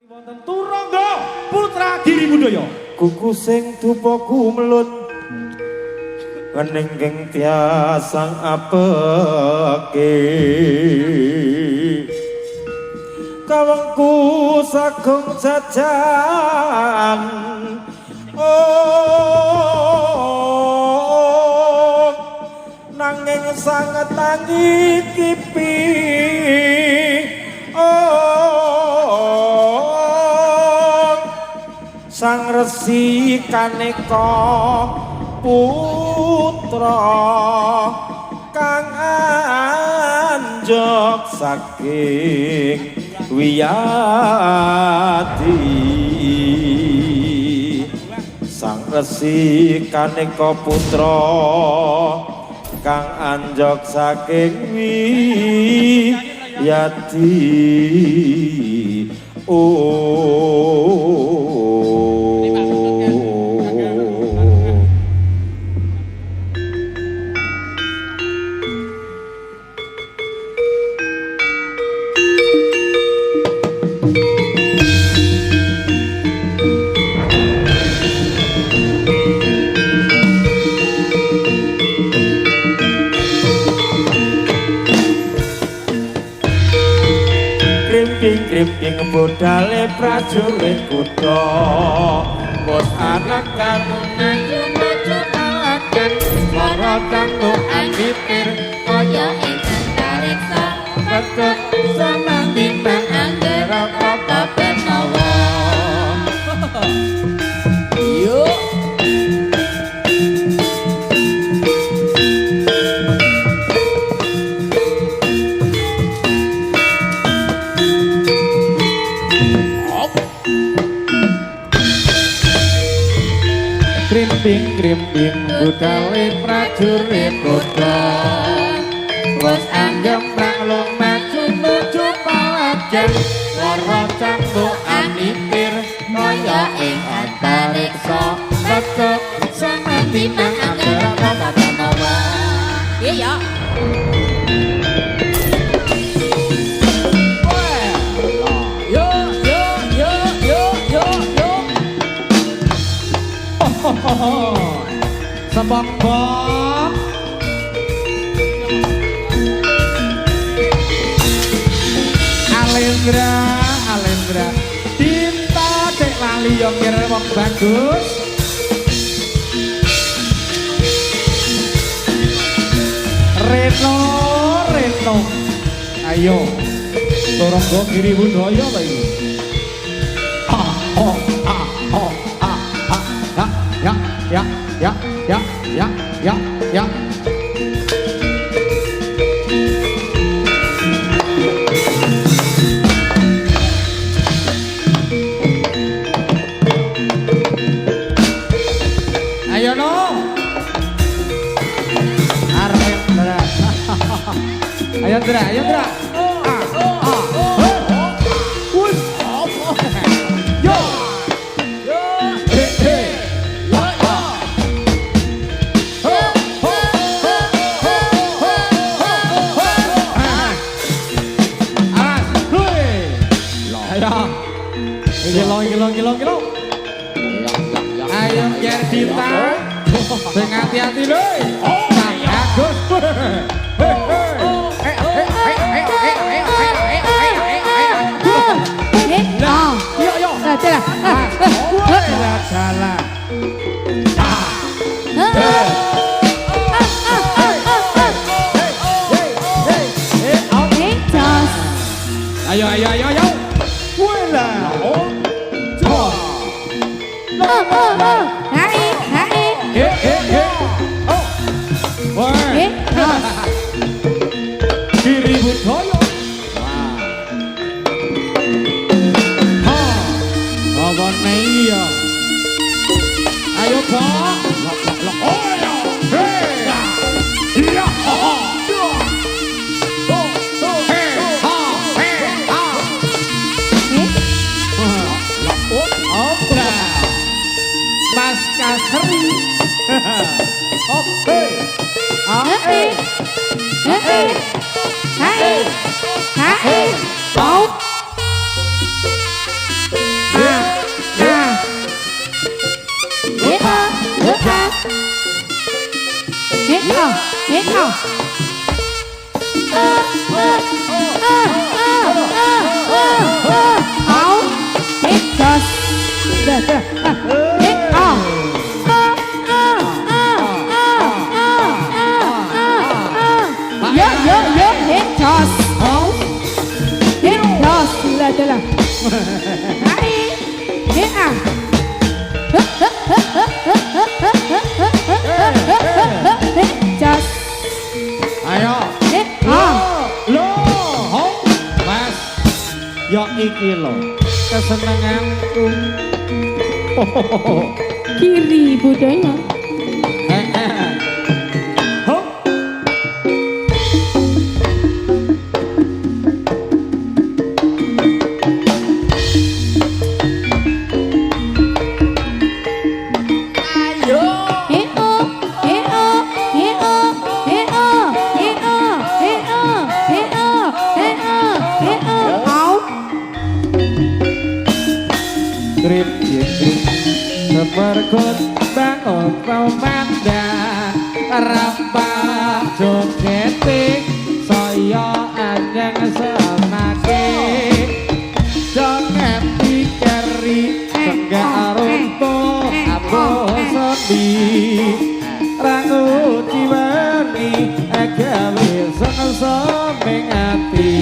Wonten Turangga Putra Giri Budaya. Kuku sing dupaku melun ngeningking tiasang apeke. Kawengku sagung jajan nanging sanget tangi kipi sang resi kaneka putra kang anjok saking wiyadi sang resi kaneka putra kang anjok saking wiyadi Krimping budale prajurit kutha bos anak kanu maju-maju alakan lara kanggo angipir kaya ing antariksa betet samandi nang anggere kota Betawa yuk krimping budale prajurit kutha bos anggem nang maju-maju palajan lara cambuk anipir kaya ing antariksa betet samandi nang anggere kota Betawa iya Sebab Alendra Dinta cek lali yang kira wong bagus Reno ayo Turangga Giri Budaya apa ini ya ayo no Arendra ayo Dra Gilo. Ayo biar Dinta. Sing hati-hati lho. Bagus. Yo. Salah. Ayo. Wala. Giri Budaya bawa iya ayo Pak Mas Kasri Ayo. Lo, Mas. Yo iki lo kesenenganku. Kiri budaya. Hop. Grip seperkut bangun pemandang rampah jogete saya anjang semake jangan pikiri enggak runtuh apa sedih rangu jiwani agawe seneng ati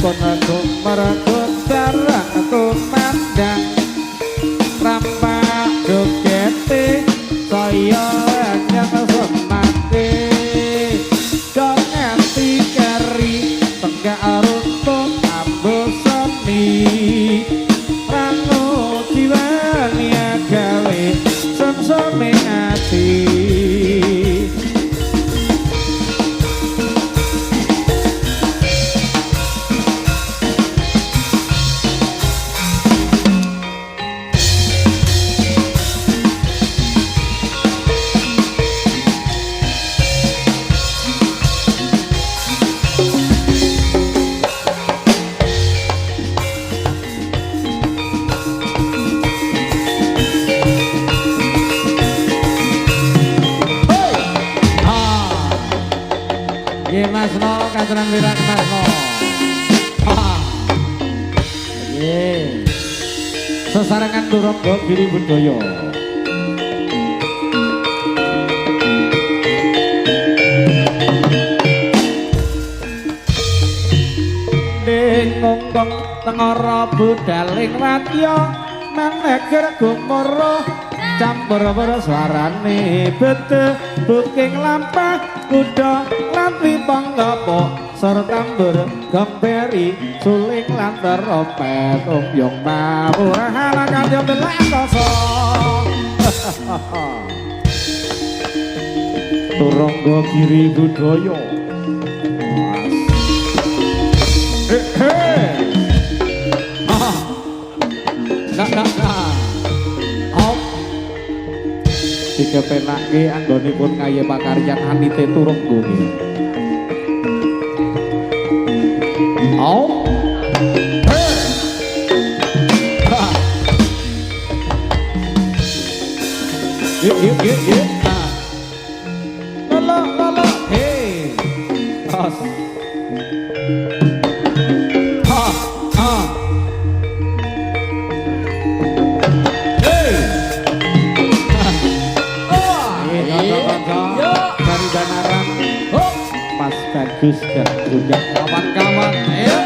rukun aku merekut barang aku mandang rampak jogete saya hanya semati dong nganti keri tenggak runtuh ambo semi rangu jiwani agawe semsome ati Mas No, Kaceran Wirat Mas No. Sesarengan turun ke Giri Budaya. Dengonggong tengara budaling wadya maneger gumara campur suarane bete buking lampah kuda lan panggapo serta bergemberi suling lan teropet umbyong mawurah halakan yo belantoso Turangga Giri Budaya dikepenake anggonipun ngaye pakaryan Anite Turangga nggih. Yuk. Lolo. Hei. Tos. Hei. Dari Danaran. Mas Bagus dan juga kawan-kawan. Ayo.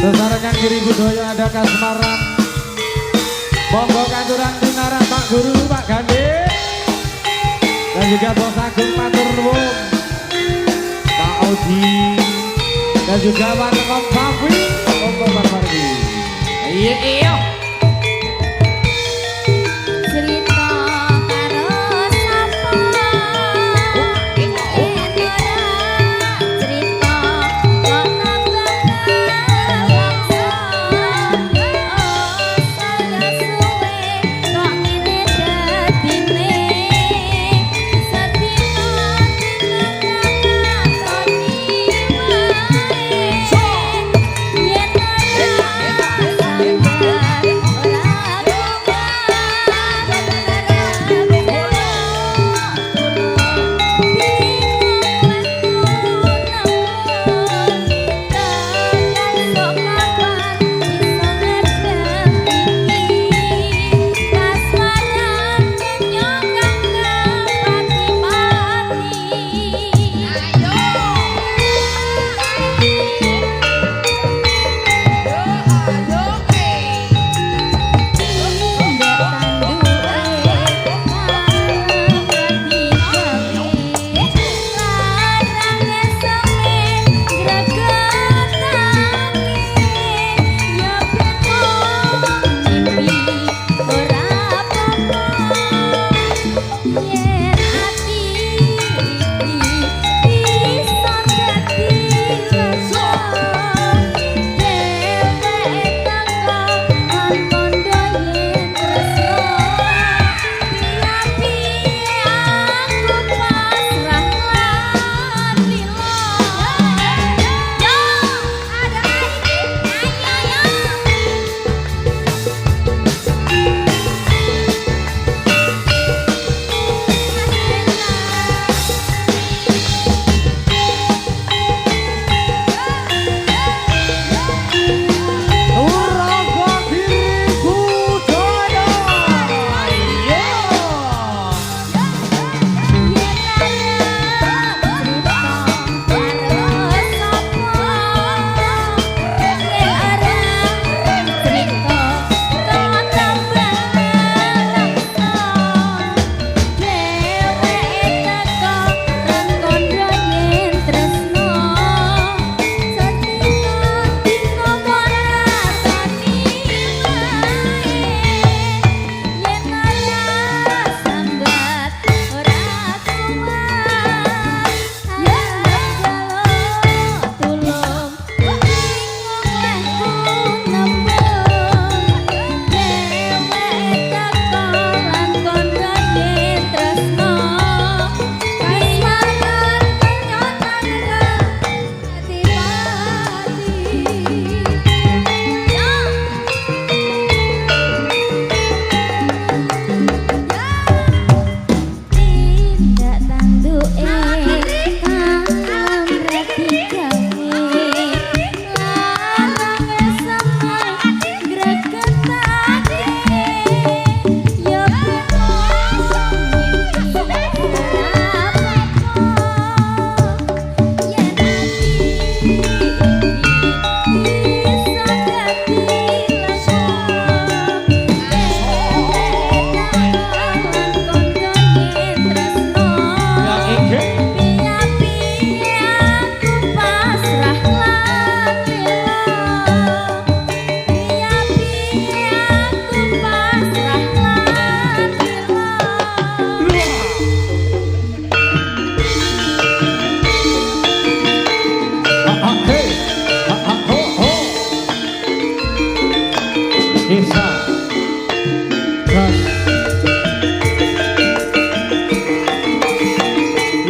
Sesarengan Giri Budaya ada Kasmaran. Monggo kanduran dinaran Pak Guru, Pak Gandhi. Dan juga Bos Agung Matur Nuwun. Pak Audi. Dan juga Pak Rekam Fafi. Monggo Pak Fardi. Iya. Yeah.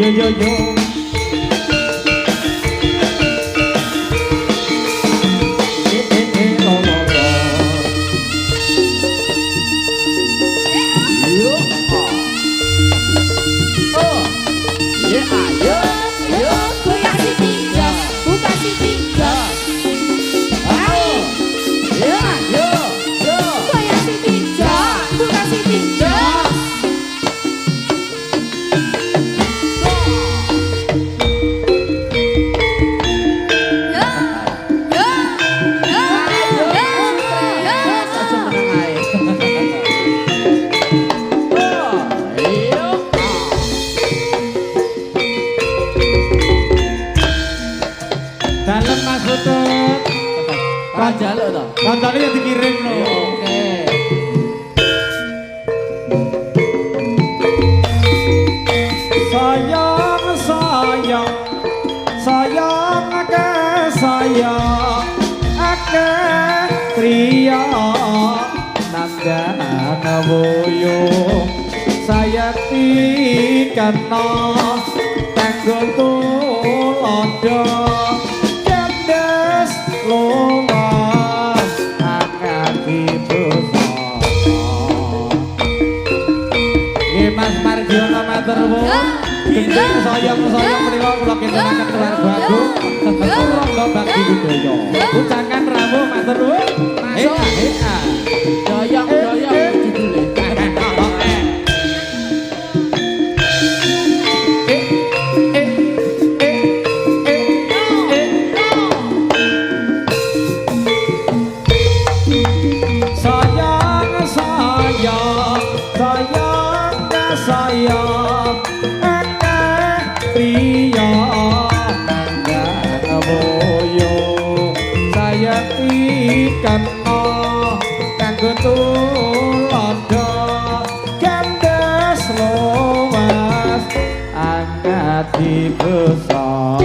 yo yo yo. Lo lo lo. Yo. Oh. Yeah, yo. Yo, buka siti, jos, buka siti, jos. Ayo. Yeah, yo. Yo. Buka siti, jos, buka siti, jos. Dalem Mas Putut. Jaluk to. Koncone yang dikirim lho. Oke. Sayang sayang sayang sayang priya nandana boyo sayati kana kanggo tulodo cendes lumas angati busana. Nggih Mas Marjono matur nuwun. Gendeng sayang-sayang menika kula kintenaken keluarga Agung. Rangga Bakti Budaya. Ucapan rawuh matur nuwun. Masuk. Doyong-doyong judule. Sayang sayang sayang sayang priya nandana boyo saya ikan kanggo tulodo gandes lomas angati busana.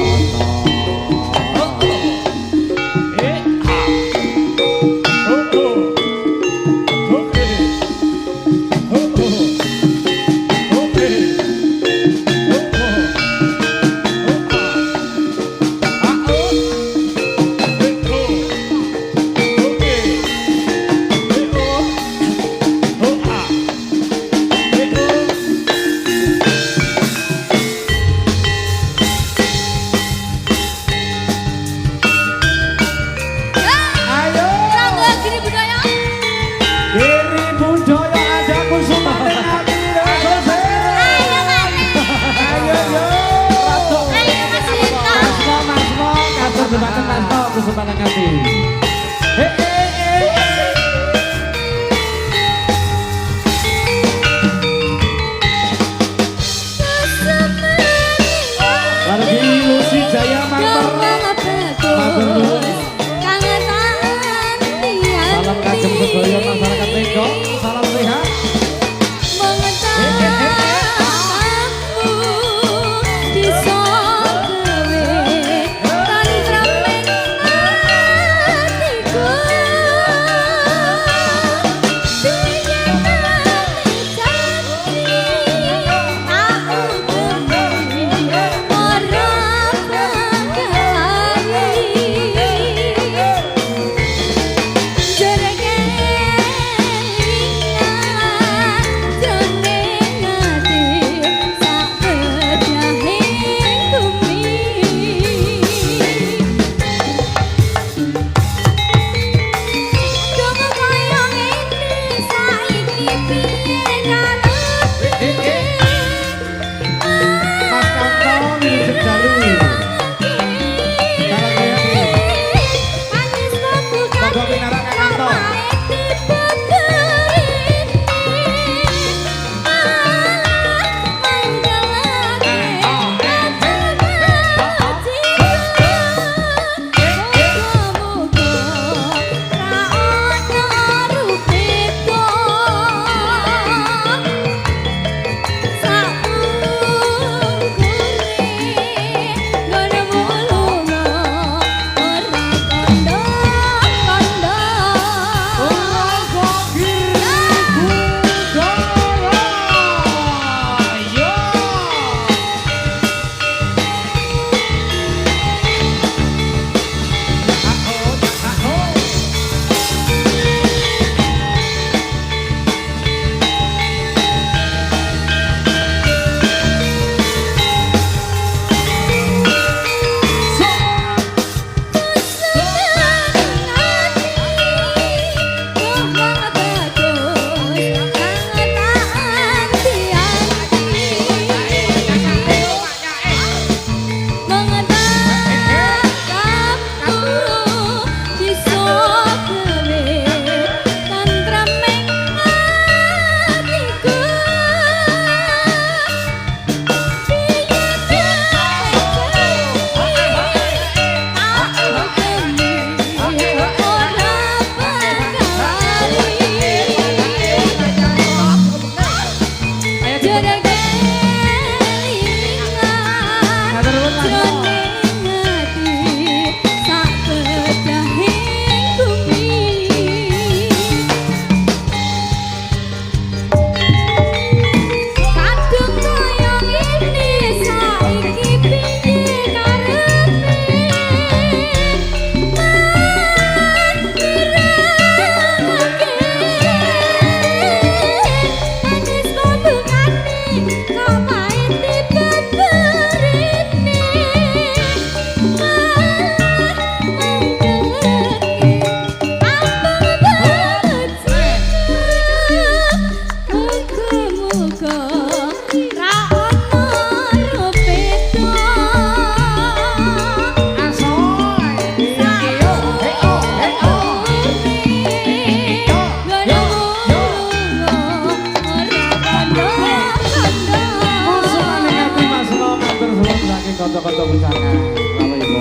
kota-kota pusaka Bapak Ibu.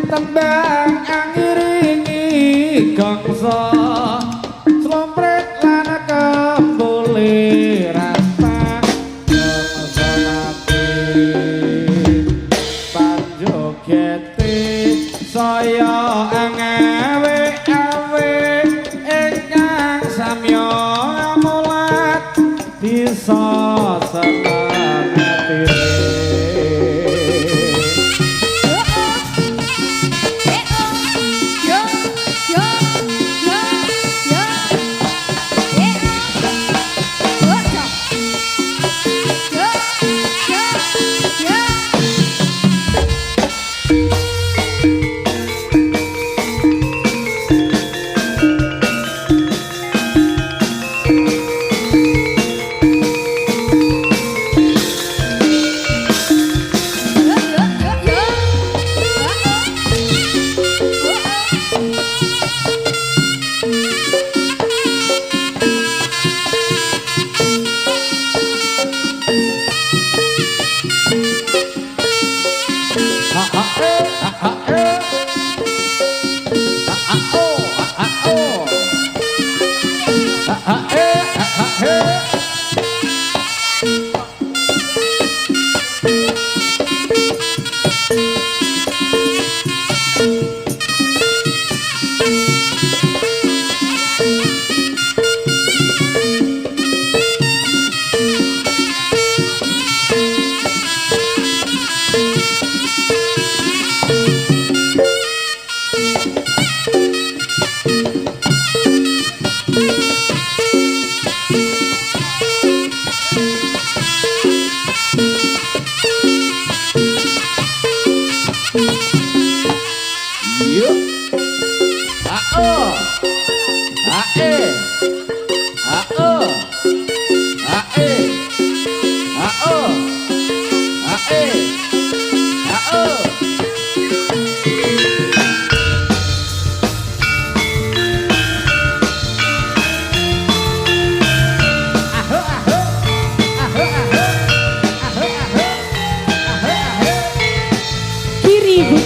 Tembang angiringi gongso slompret lan kembuli rasa gongso mati panjogeti saya ngewe-ewe ingkang samya mulat bisa seneng atine.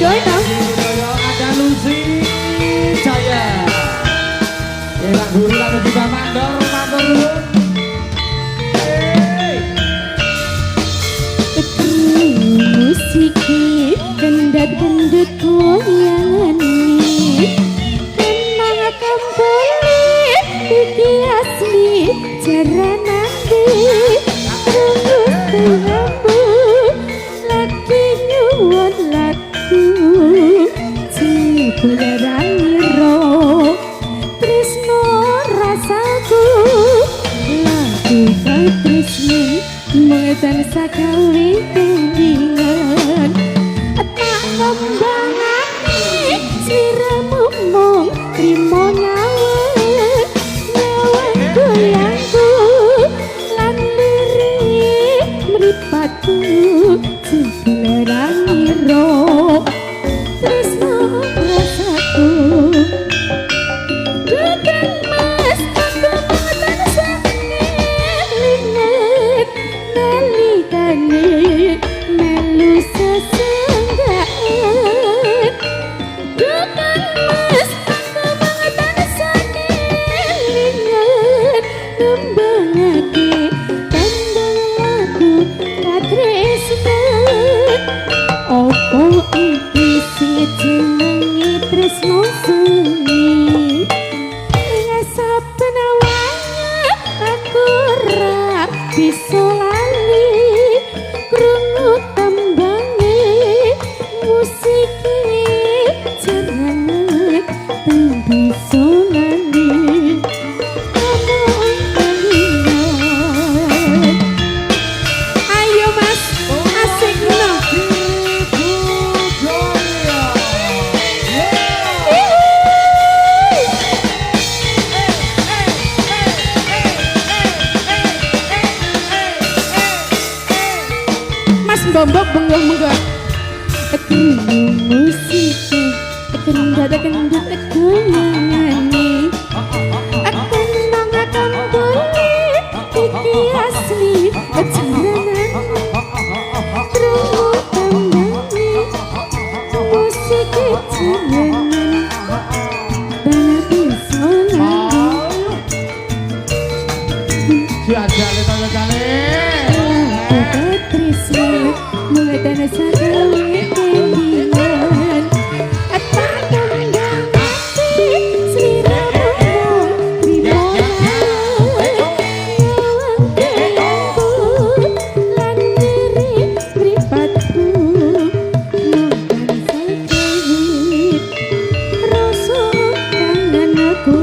Budoyo. Ada Lucy Jaya. Elak guru lalu juga mandor matur nuwun. Musik kendut goyangan nih tenang kembali iki asli cara nanti tunggu lagi nyuwun lagu cibularani ro tresno rasaku lagu kau tresno mengetan sakawi tendingan tak kembangane sliramu mung trimo nyawet nyawet goyangku lan lirik mripatku cibularani ro tresno rasaku bukan mas aku mengetan sakelingan nalikane melu sesenggaan bukan mas aku mengetan sakelingan ngembangake tandang lagu katresnan opo iki sing jenenge tresno seni saben awake aku ora bisa lali krungu tembange musik jenenge bisa lali ayo mas asik no Mas Bombok benggok-benggok musik kendut goyangane akan mangakan boleh iki asli jaranan krungu tembangane musik jaranan bana bisa lali Jajale tanya-tanya. Tresno mengetan sakawi tendingan tak kembangake sliramu trimo nyawet goyangku lan lirik mripatku nonton sakawi rasa kangenku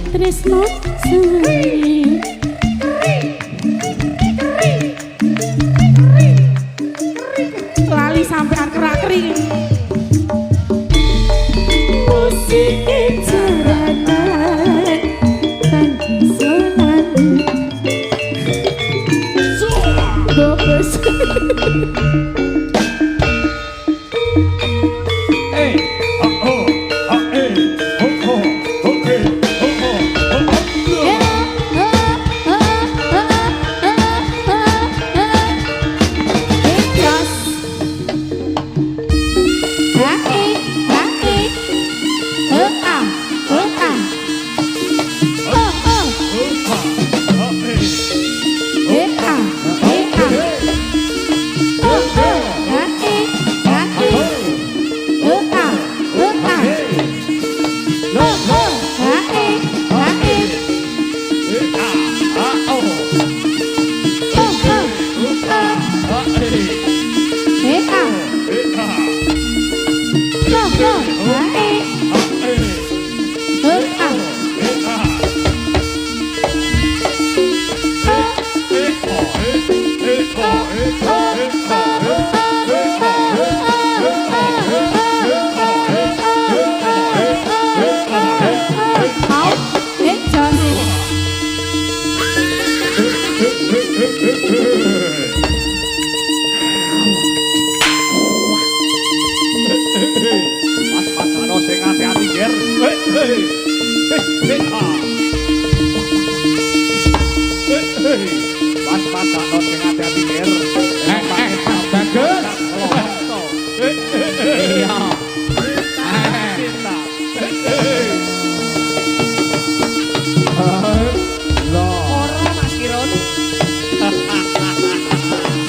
Tresno seni lali sampai akra-akri musik jaranan tan bisa lali bobos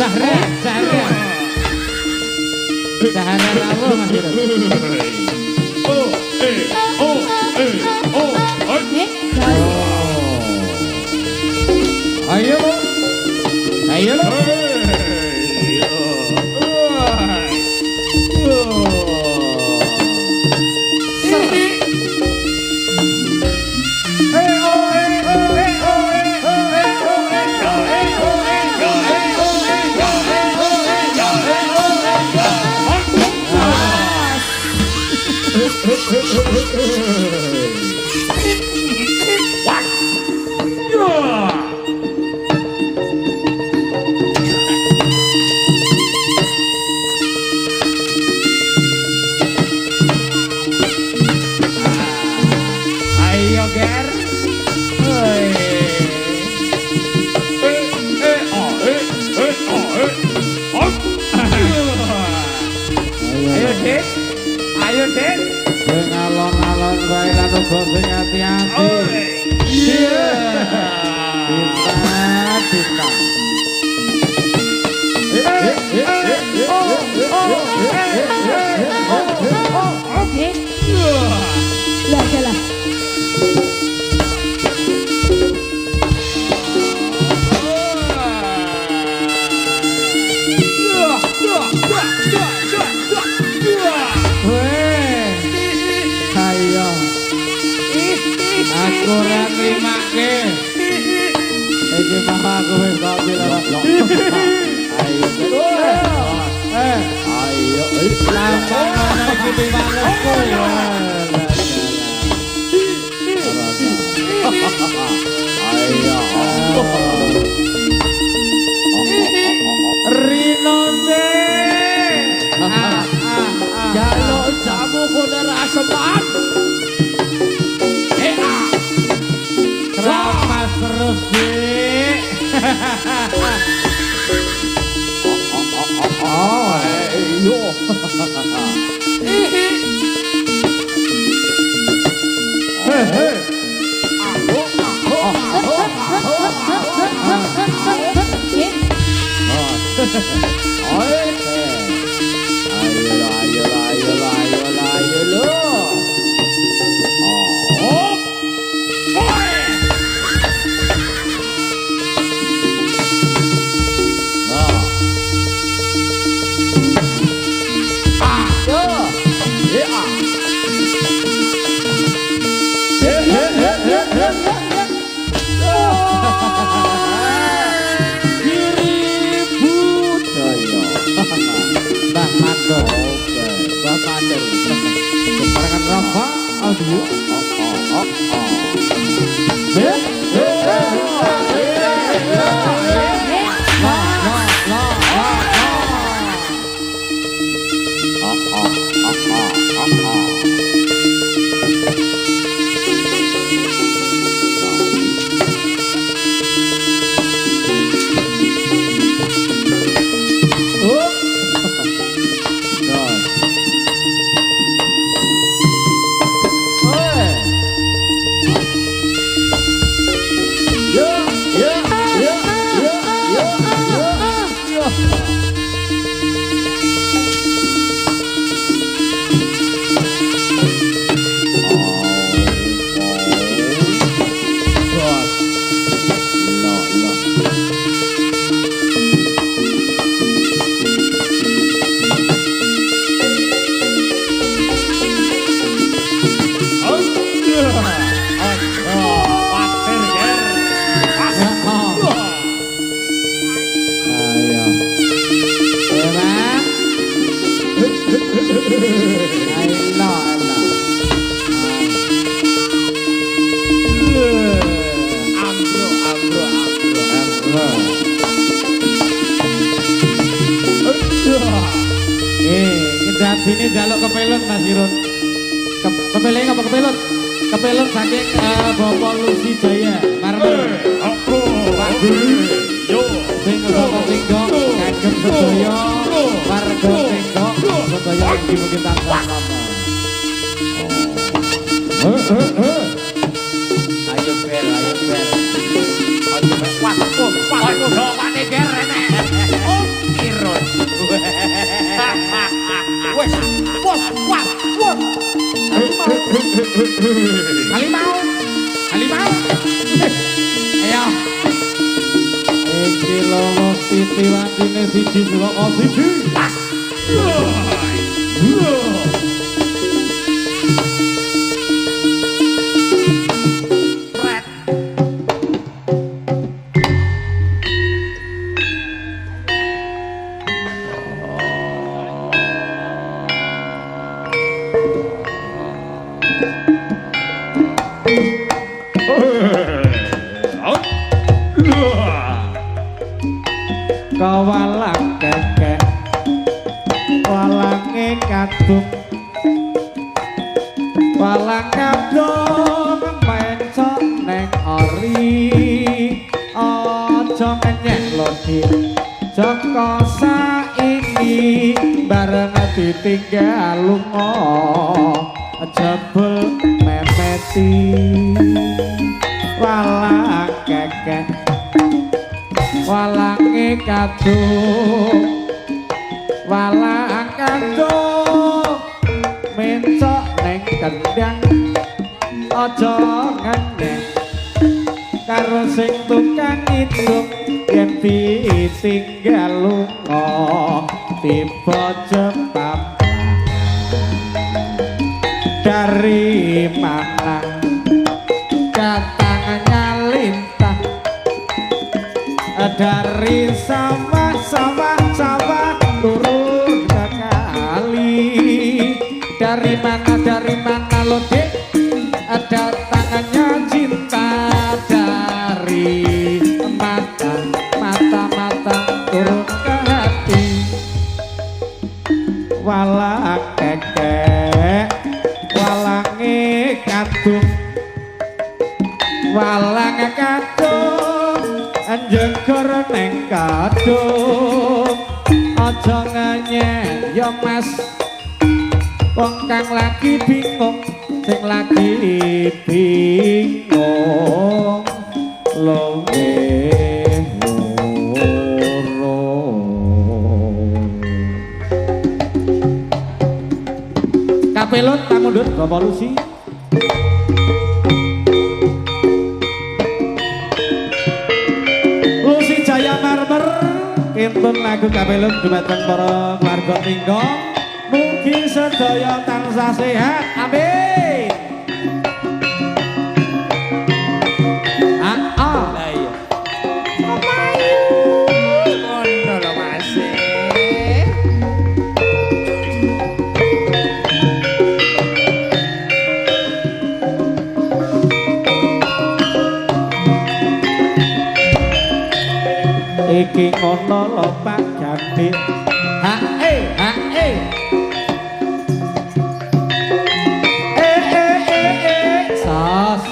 Zahra, Zahra. Zahra rawuh Mas Irun. Ayo. Ayo. Ayo Ger. Ayo Dik. Ayo Dik. Sing alon-alon wae lan uga sing ati-ati. Iya. Cinta. Lah, lah. Ayo. Aku ora nrimake. Iki mah aku wis kok bilang. Ayo. Ayo. Lampang ana iki piwalesku. Ayo. Rinonce. Jaluk jamu kuda raseman. Keramas terus sih. Ayo. Rafa Audio. Ini jaluk kepelun Mas Irun. Kepelun apa kepelun? Kepelun saking Bapak Lucy Jaya. Marmer. Aku. Pak Guru. Yo. Sing Bapak Tinggok kagem sedaya warga Tinggok sedaya iki mungkin tansah nama. Ayo bel, ayo bel. Ayo bel. Wah, jawabannya ger enek. Halimau. Halimau. Ayo. Iki lomo titi wandine siji loko siji. Kawalang kekek walange kadung walang kadung mencok neng ori aja ngenyek lodi joko saiki bareng ditinggal lunga jebul memeti walang kekek walange kadung walang kadung mencok neng kendang aja ngenyek karo sing tukang hitung yen ditinggal lunga tiba jepam dari mana katanya lintah dari sawah turun ke kali dari mana lo dek ada tangannya cinta dari mata turun ke hati walang kekek walange kadung walang kadung anjegor neng kadung aja ngenyek ya mas wong kang lagi bingung sing lagi bingung lowe kapelon tamundut revolusi Lucy Jaya Marmer kintun lagu kapelon dumateng para warga Tinggong mugi sedaya tansah sehat amin iki ngono lho Pak Gandhi sos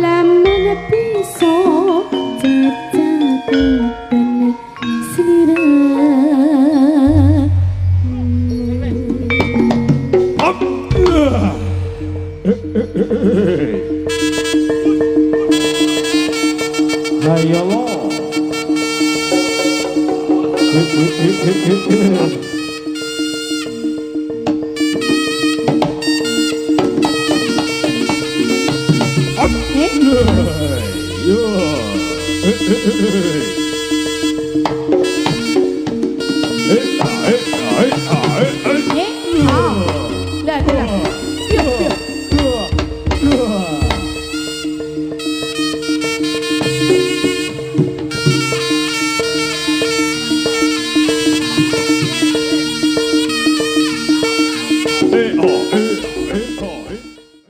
Lamun bisa jajak Ayo lo. Eh?